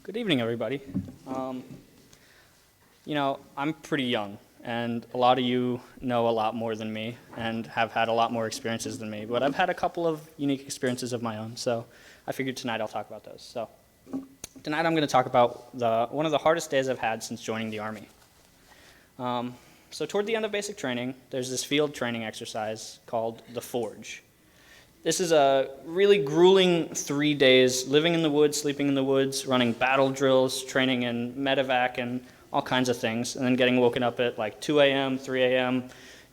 Good evening, everybody. I'm pretty young, and a lot of you know a lot more than me and have had a lot more experiences than me, but I've had a couple of unique experiences of my own, so I figured tonight I'll talk about those. So tonight I'm going to talk about one of the hardest days I've had since joining the Army. So toward the end of basic training, there's this field training exercise called the Forge. This is a really grueling 3 days, living in the woods, sleeping in the woods, running battle drills, training in medevac and all kinds of things, and then getting woken up at like 2 a.m., 3 a.m.,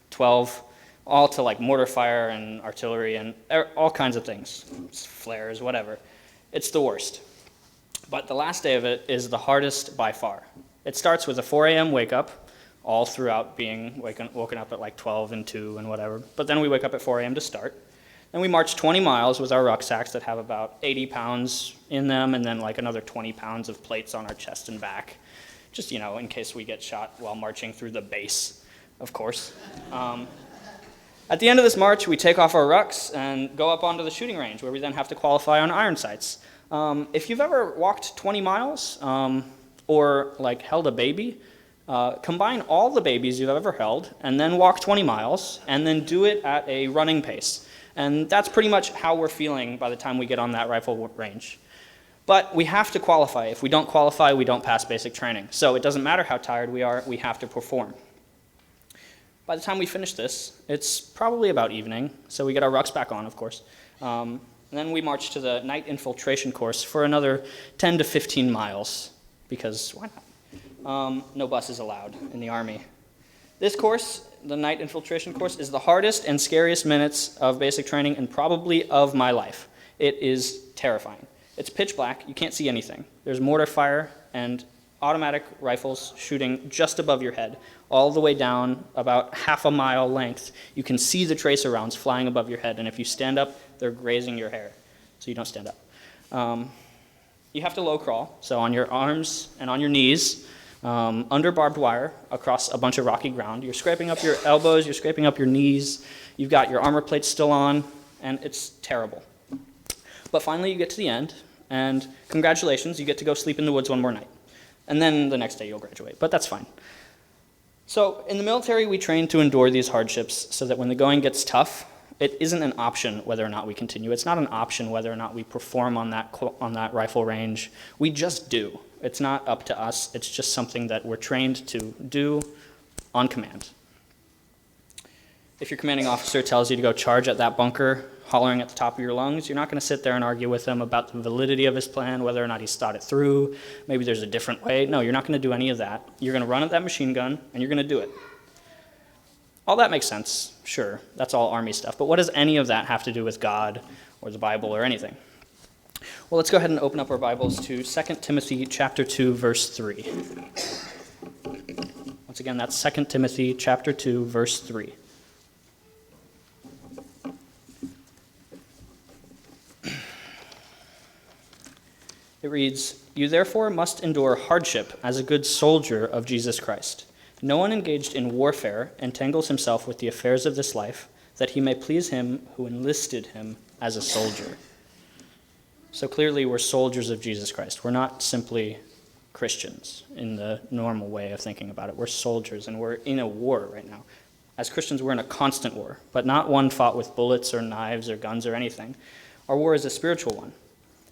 12, all to like mortar fire and artillery and all kinds of things, flares, whatever. It's the worst. But the last day of it is the hardest by far. It starts with a 4 a.m. wake up, all throughout being woken up at like 12 and 2 and whatever. But then we wake up at 4 a.m. to start. Then we march 20 miles with our rucksacks that have about 80 pounds in them, and then like another 20 pounds of plates on our chest and back, just, in case we get shot while marching through the base, of course. At the end of this march, we take off our rucks and go up onto the shooting range, where we then have to qualify on iron sights. If you've ever walked 20 miles or like held a baby, combine all the babies you've ever held and then walk 20 miles and then do it at a running pace. And that's pretty much how we're feeling by the time we get on that rifle range. But we have to qualify. If we don't qualify, we don't pass basic training. So it doesn't matter how tired we are, we have to perform. By the time we finish this, it's probably about evening, so we get our rucks back on, of course. And then we march to the night infiltration course for another 10 to 15 miles, because why not? No buses allowed in the Army. This course, the night infiltration course, is the hardest and scariest minutes of basic training and probably of my life. It is terrifying. It's pitch black, you can't see anything. There's mortar fire and automatic rifles shooting just above your head, all the way down about half a mile length. You can see the tracer rounds flying above your head, and if you stand up, they're grazing your hair, so you don't stand up. You have to low crawl, so on your arms and on your knees, under barbed wire across a bunch of rocky ground. You're scraping up your elbows, you're scraping up your knees, you've got your armor plates still on, and it's terrible. But finally you get to the end, and congratulations, you get to go sleep in the woods one more night. And then the next day you'll graduate, but that's fine. So in the military we train to endure these hardships so that when the going gets tough, it isn't an option whether or not we continue. It's not an option whether or not we perform on that rifle range. We just do. It's not up to us. It's just something that we're trained to do on command. If your commanding officer tells you to go charge at that bunker, hollering at the top of your lungs, you're not going to sit there and argue with him about the validity of his plan, whether or not he's thought it through, maybe there's a different way. No, you're not going to do any of that. You're going to run at that machine gun, and you're going to do it. All that makes sense, sure. That's all Army stuff. But what does any of that have to do with God or the Bible or anything? Well, let's go ahead and open up our Bibles to 2 Timothy chapter 2, verse 3. Once again, that's 2 Timothy chapter 2, verse 3. It reads, "You therefore must endure hardship as a good soldier of Jesus Christ. No one engaged in warfare entangles himself with the affairs of this life, that he may please him who enlisted him as a soldier." So clearly we're soldiers of Jesus Christ. We're not simply Christians in the normal way of thinking about it. We're soldiers, and we're in a war right now. As Christians, we're in a constant war, but not one fought with bullets or knives or guns or anything. Our war is a spiritual one.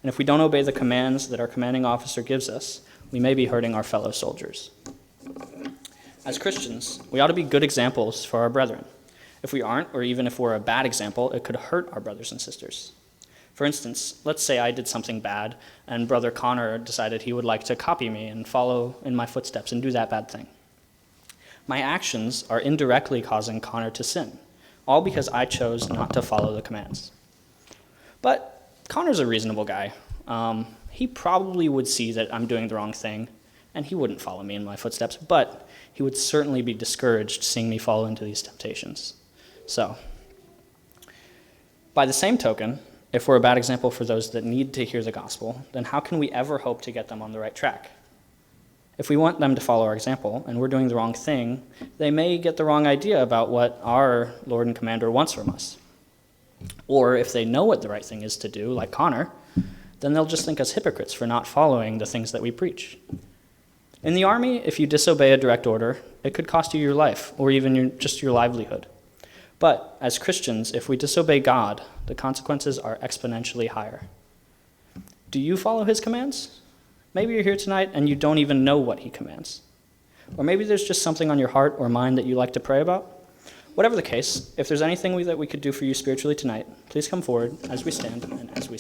And if we don't obey the commands that our commanding officer gives us, we may be hurting our fellow soldiers. As Christians, we ought to be good examples for our brethren. If we aren't, or even if we're a bad example, it could hurt our brothers and sisters. For instance, let's say I did something bad, and Brother Connor decided he would like to copy me and follow in my footsteps and do that bad thing. My actions are indirectly causing Connor to sin, all because I chose not to follow the commands. But Connor's a reasonable guy. He probably would see that I'm doing the wrong thing, and he wouldn't follow me in my footsteps, but he would certainly be discouraged seeing me fall into these temptations. So, by the same token, if we're a bad example for those that need to hear the gospel, then how can we ever hope to get them on the right track? If we want them to follow our example, and we're doing the wrong thing, they may get the wrong idea about what our Lord and Commander wants from us. Or if they know what the right thing is to do, like Connor, then they'll just think us hypocrites for not following the things that we preach. In the army, if you disobey a direct order, it could cost you your life or even just your livelihood. But as Christians, if we disobey God, the consequences are exponentially higher. Do you follow his commands? Maybe you're here tonight and you don't even know what he commands. Or maybe there's just something on your heart or mind that you like to pray about. Whatever the case, if there's anything that we could do for you spiritually tonight, please come forward as we stand and as we